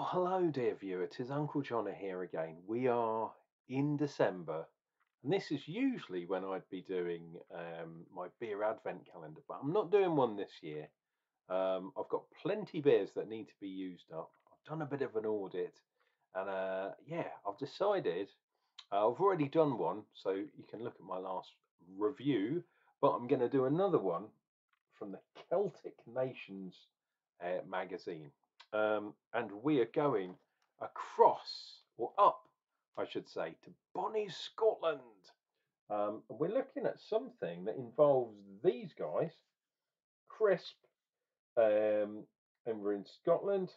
Oh, hello, dear viewer. It is Unclejona here again. We are in December, and this is usually when I'd be doing my beer advent calendar, but I'm not doing one this year. I've got plenty beers that need to be used up. I've done a bit of an audit, and yeah, I've decided I've already done one, so you can look at my last review, but I'm going to do another one from the Celtic Nations magazine. And we are going across, or up, I should say, to Bonnie, Scotland. And we're looking at something that involves these guys, Crisp, and we're in Scotland.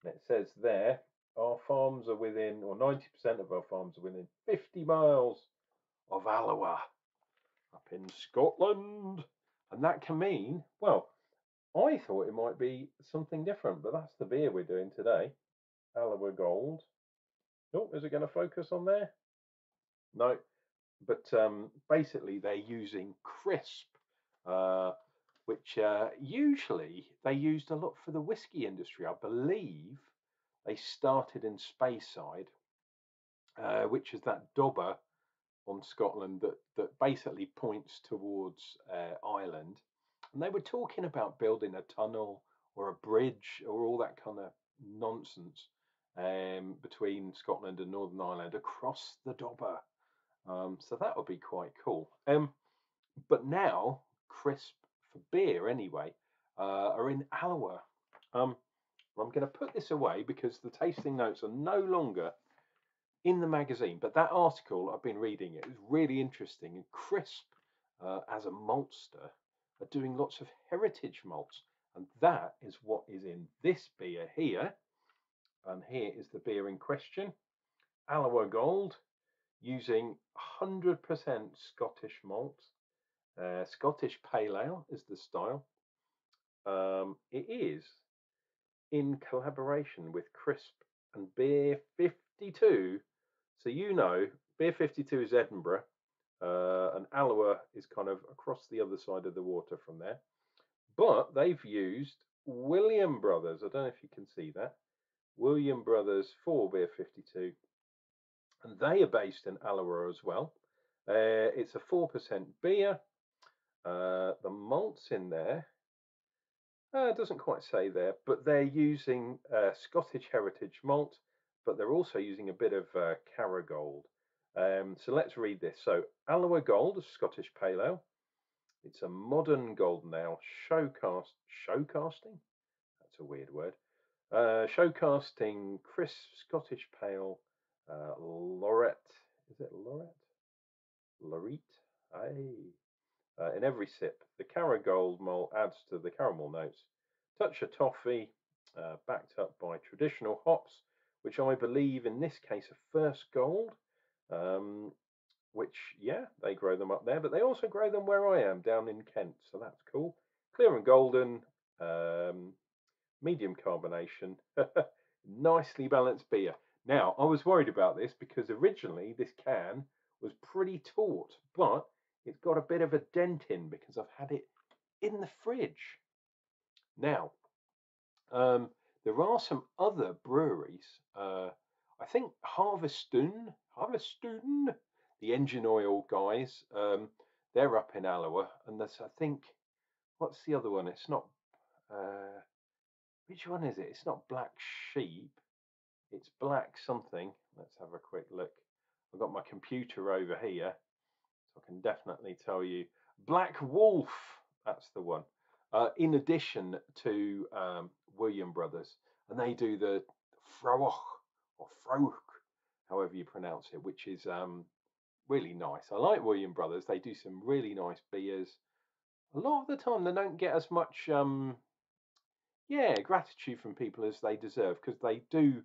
And it says there, our farms are within, or 90% of our farms are within 50 miles of Alloa, up in Scotland. And that can mean, well, I thought it might be something different, but that's the beer we're doing today. Alloa Gold. Oh, is it going to focus on there? No, but basically they're using crisp, uh, which usually they used a lot for the whiskey industry. I believe they started in Speyside, which is that dobber on Scotland that basically points towards Ireland. And they were talking about building a tunnel or a bridge or all that kind of nonsense between Scotland and Northern Ireland across the Dobber. So that would be quite cool. But now, crisp for beer anyway, are in Alloa. I'm going to put this away because the tasting notes are no longer in the magazine. But that article, I've been reading it, is really interesting. And Crisp, as a maltster, are doing lots of heritage malts. And that is what is in this beer here. And here is the beer in question. Alloa Gold, using 100% Scottish malt. Scottish Pale Ale is the style. It is in collaboration with Crisp and Beer 52. So you know, Beer 52 is Edinburgh, and Alloa is kind of across the other side of the water from there. But they've used William Brothers. I don't know if you can see that. William Brothers for Beer 52. And they are based in Alloa as well. It's a 4% beer. The malts in there, it doesn't quite say there, but they're using Scottish Heritage malt, but they're also using a bit of Carragold. So let's read this. So Alloa Gold, a Scottish Pale Ale. It's a modern golden ale showcasting? That's a weird word. Showcasting crisp Scottish Pale Lorette. Is it Lorette? Lorette? Aye. In every sip, the Carragold malt adds to the caramel notes. Touch of toffee, backed up by traditional hops, which I believe in this case are First Gold, which, yeah, they grow them up there, but they also grow them where I am, down in Kent, so that's cool. Clear and golden, medium carbonation, nicely balanced beer. Now, I was worried about this because originally this can was pretty taut, but it's got a bit of a dent in because I've had it in the fridge. Now, there are some other breweries. I think Harvestoon, the engine oil guys, they're up in Alloa, and there's, I think, what's the other one? It's not. Which one is it? It's not Black Sheep. It's Black something. Let's have a quick look. I've got my computer over here, so I can definitely tell you. Black Wolf, that's the one. In addition to William Brothers, and they do the Froch or Froch, however you pronounce it, which is really nice. I like William Brothers. They do some really nice beers. A lot of the time, they don't get as much gratitude from people as they deserve because they do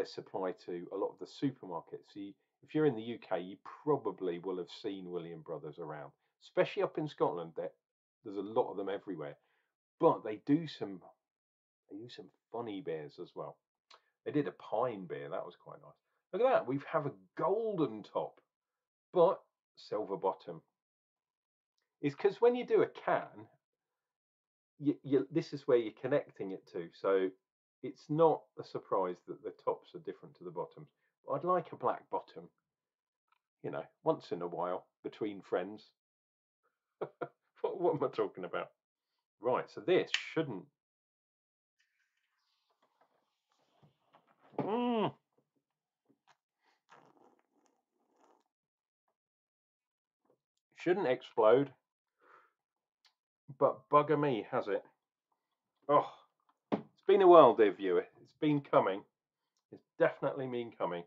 supply to a lot of the supermarkets. So if you're in the UK, you probably will have seen William Brothers around, especially up in Scotland. There's a lot of them everywhere, but they do some funny beers as well. They did a pine beer that was quite nice. Look at that, we have a golden top, but silver bottom. It's because when you do a can, this is where you're connecting it to. So it's not a surprise that the tops are different to the bottoms. But I'd like a black bottom, you know, once in a while between friends. What am I talking about? Right, so this shouldn't. Shouldn't explode, but bugger me, has it? Oh, it's been a while, dear viewer. It's been coming. It's definitely been coming.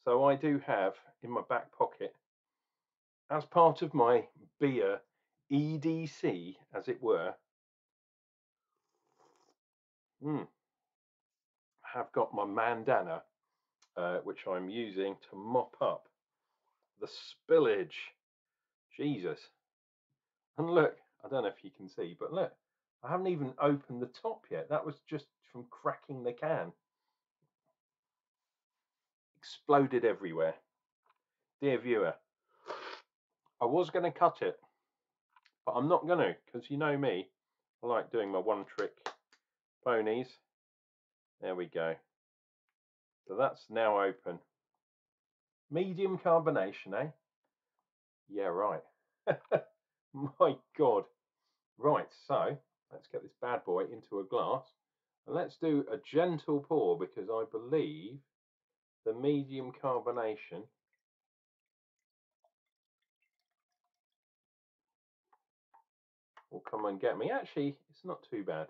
So I do have in my back pocket, as part of my beer EDC, as it were, have got my bandana, which I'm using to mop up the spillage. Jesus. And look, I don't know if you can see, but look, I haven't even opened the top yet. That was just from cracking the can. Exploded everywhere. Dear viewer, I was going to cut it, but I'm not going to, because you know me, I like doing my one trick ponies. There we go. So that's now open. Medium carbonation, eh? Yeah, right. My God. Right, so let's get this bad boy into a glass. And let's do a gentle pour, because I believe the medium carbonation will come and get me. Actually, it's not too bad.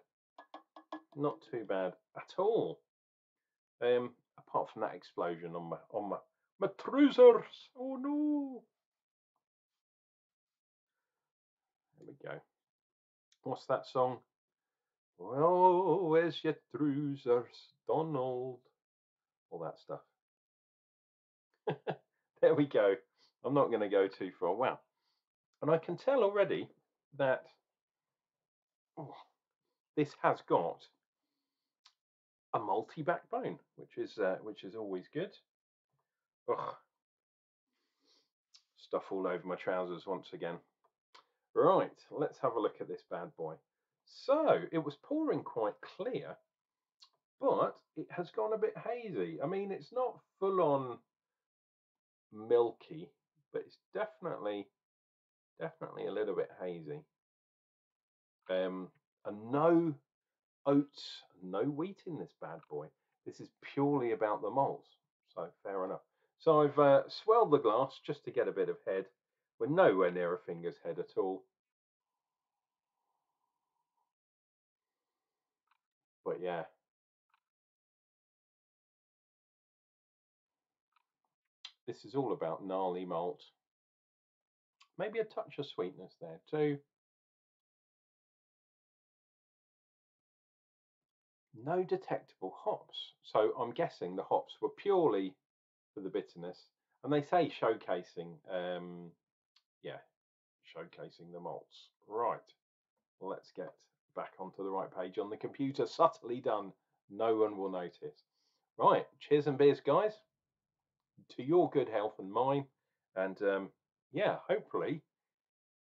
Not too bad at all. Apart from that explosion on my trousers. Oh no. There we go. What's that song? Oh, where's your trousers, Donald? All that stuff. There we go. I'm not going to go too far. Wow. And I can tell already that this has got a malty backbone, which is always good. Ugh. Stuff all over my trousers once again. Right, let's have a look at this bad boy. So it was pouring quite clear, but it has gone a bit hazy. I mean, it's not full on milky, but it's definitely a little bit hazy. And no oats, no wheat in this bad boy. This is purely about the malts, so fair enough. So I've swelled the glass just to get a bit of head. We're nowhere near a finger's head at all. But yeah, this is all about gnarly malt. Maybe a touch of sweetness there too. No detectable hops. So I'm guessing the hops were purely for the bitterness. And they say showcasing, yeah, showcasing the malts. Right, let's get back onto the right page on the computer. Subtly done. No one will notice. Right, cheers and beers, guys. To your good health and mine. And yeah, hopefully,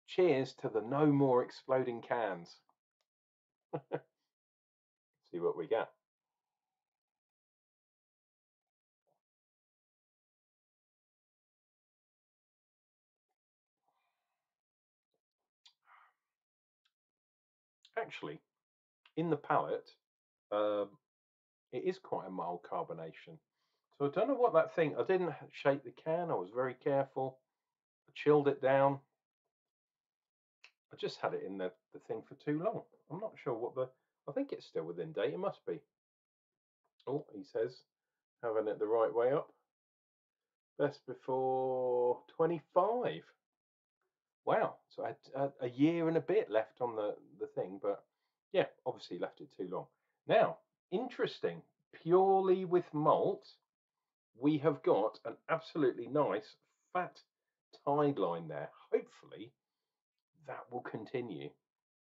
cheers to the no more exploding cans. See what we get. Actually, in the palate, it is quite a mild carbonation. So I don't know what that thing. I didn't shake the can. I was very careful. I chilled it down. I just had it in the thing for too long. I'm not sure what the. I think it's still within date. It must be. Oh, he says, having it the right way up. Best before 25. Wow. So I had a year and a bit left on the thing, but yeah, obviously left it too long. Now, interesting. Purely with malt, we have got an absolutely nice fat tide line there. Hopefully that will continue.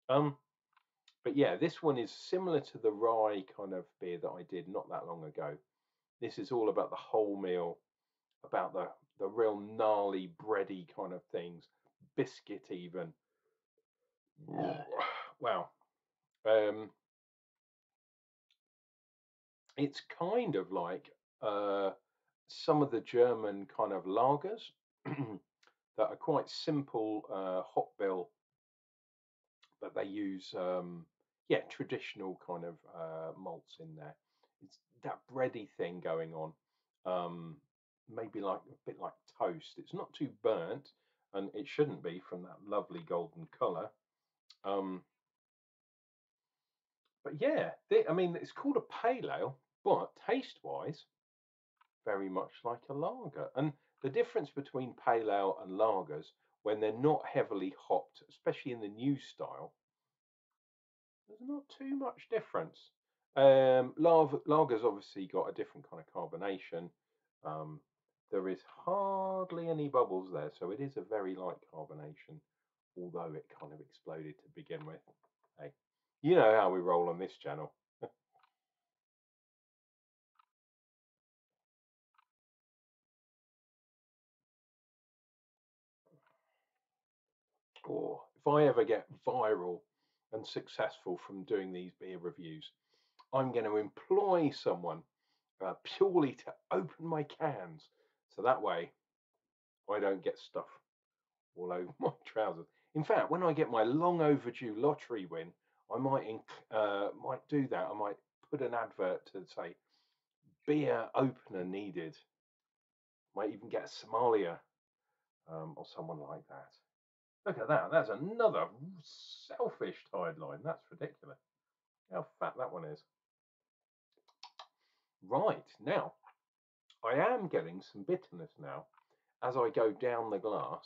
But yeah, this one is similar to the rye kind of beer that I did not that long ago. This is all about the whole meal, about the real gnarly bready kind of things, biscuit even. Wow. It's kind of like some of the German kind of lagers that are quite simple hop bill, but they use yeah, traditional kind of malts in there. It's that bready thing going on, um, maybe like a bit like toast. It's not too burnt, and it shouldn't be from that lovely golden colour. Um, but yeah, I mean, it's called a pale ale, but taste-wise, very much like a lager. And the difference between pale ale and lagers, when they're not heavily hopped, especially in the new style, there's not too much difference. Lager's obviously got a different kind of carbonation. Um, there is hardly any bubbles there, so it is a very light carbonation, although it kind of exploded to begin with. Hey, you know how we roll on this channel. Or if I ever get viral and successful from doing these beer reviews, I'm going to employ someone purely to open my cans, so that way I don't get stuff all over my trousers. In fact, when I get my long overdue lottery win, I might do that. I might put an advert to say beer opener needed. Might even get a sommelier or someone like that. Look at that. That's another selfish tide line. That's ridiculous. How fat that one is. Right, now, I am getting some bitterness now as I go down the glass.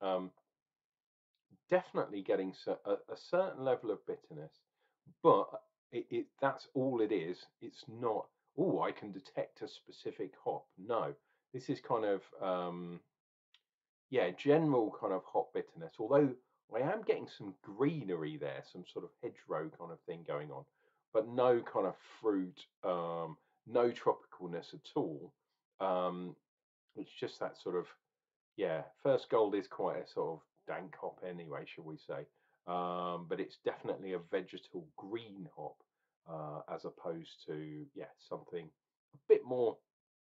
Um, Definitely getting a certain level of bitterness, but that's all it is. It's not, oh, I can detect a specific hop. No, this is kind of, yeah, general kind of hop bitterness. Although I am getting some greenery there, some sort of hedgerow kind of thing going on, but no kind of fruit, no tropicalness at all. Um, it's just that sort of, yeah, First Gold is quite a sort of dank hop anyway, shall we say? But it's definitely a vegetal green hop, as opposed to, yeah, something a bit more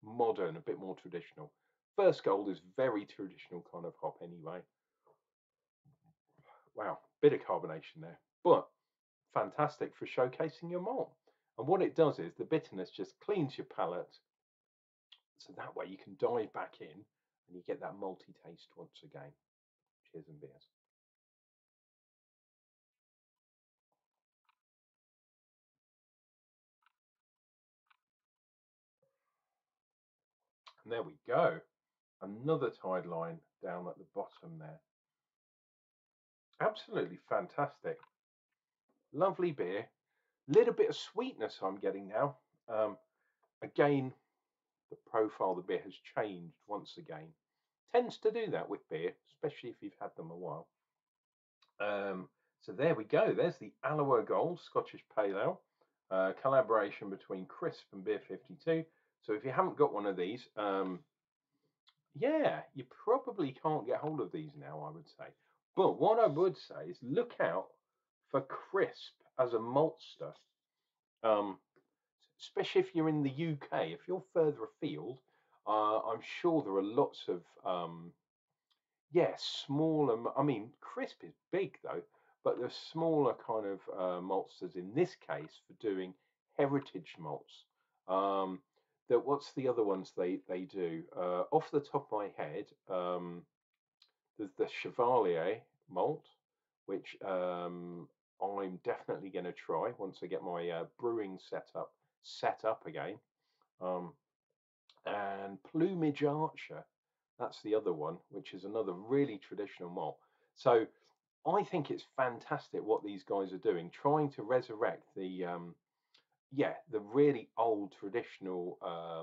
modern, a bit more traditional. First Gold is very traditional kind of hop anyway. Wow, bit of carbonation there, but fantastic for showcasing your malt. And what it does is the bitterness just cleans your palate, so that way you can dive back in and you get that malty taste once again. Cheers and beers. And there we go. Another tide line down at the bottom there. Absolutely fantastic. Lovely beer. Little bit of sweetness I'm getting now. Again, the profile of the beer has changed once again. Tends to do that with beer, especially if you've had them a while. So there we go. There's the Alloa Gold Scottish Pale Ale, collaboration between Crisp and Beer 52. So if you haven't got one of these, yeah, you probably can't get hold of these now, I would say. But what I would say is look out for Crisp as a maltster, um, especially if you're in the UK. If you're further afield, I'm sure there are lots of yeah, smaller. I mean, Crisp is big though, but there's smaller kind of maltsters in this case for doing heritage malts. Um, that what's the other ones they do? Off the top of my head, there's the Chevalier malt, which I'm definitely going to try once I get my brewing set up again. Um, and Plumage Archer, that's the other one, which is another really traditional malt. So I think it's fantastic what these guys are doing, trying to resurrect the yeah, the really old traditional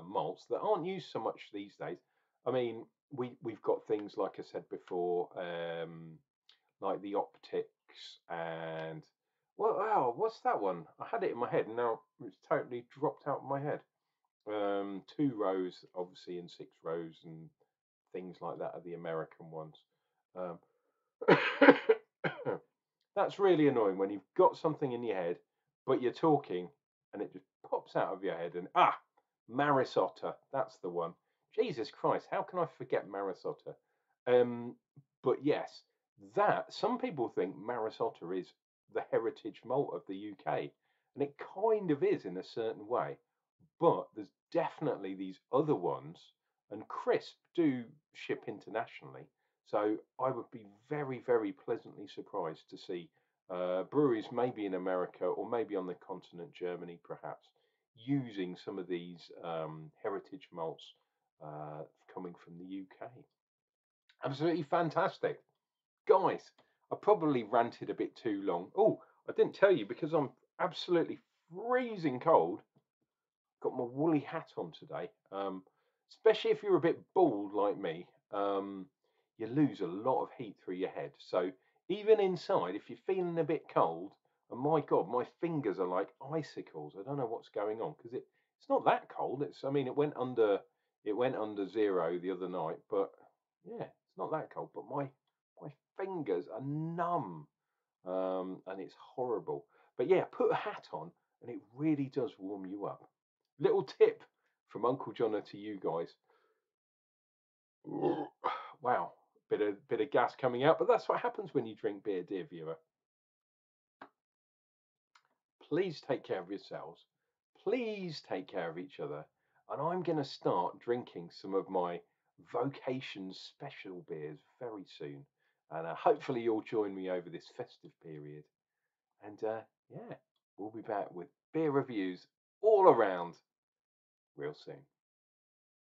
malts that aren't used so much these days. I mean, we've got things like I said before, like the optics and well, wow, what's that one? I had it in my head and now it's totally dropped out of my head. Two rows, obviously, and six rows and things like that are the American ones. Um, that's really annoying when you've got something in your head, but you're talking and it just pops out of your head. And Marisotta, that's the one. Jesus Christ, how can I forget Marisotta? Um, but yes, that some people think Marisotta is the heritage malt of the UK, and it kind of is in a certain way. But there's definitely these other ones, and Crisp do ship internationally. So I would be very, very pleasantly surprised to see breweries maybe in America or maybe on the continent, Germany perhaps, using some of these heritage malts uh, coming from the UK. Absolutely fantastic. Guys, I probably ranted a bit too long. Oh, I didn't tell you because I'm absolutely freezing cold. Got my woolly hat on today. Especially if you're a bit bald like me, you lose a lot of heat through your head. So even inside, if you're feeling a bit cold, and my God, my fingers are like icicles. I don't know what's going on because it's not that cold. I mean, it went under zero the other night, but yeah, it's not that cold. But my fingers are numb, and it's horrible. But yeah, put a hat on, and it really does warm you up. Little tip from Unclejona to you guys. Wow, bit of gas coming out, but that's what happens when you drink beer, dear viewer. Please take care of yourselves. Please take care of each other. And I'm going to start drinking some of my vocation special beers very soon. And hopefully you'll join me over this festive period. And yeah, we'll be back with beer reviews all around real soon.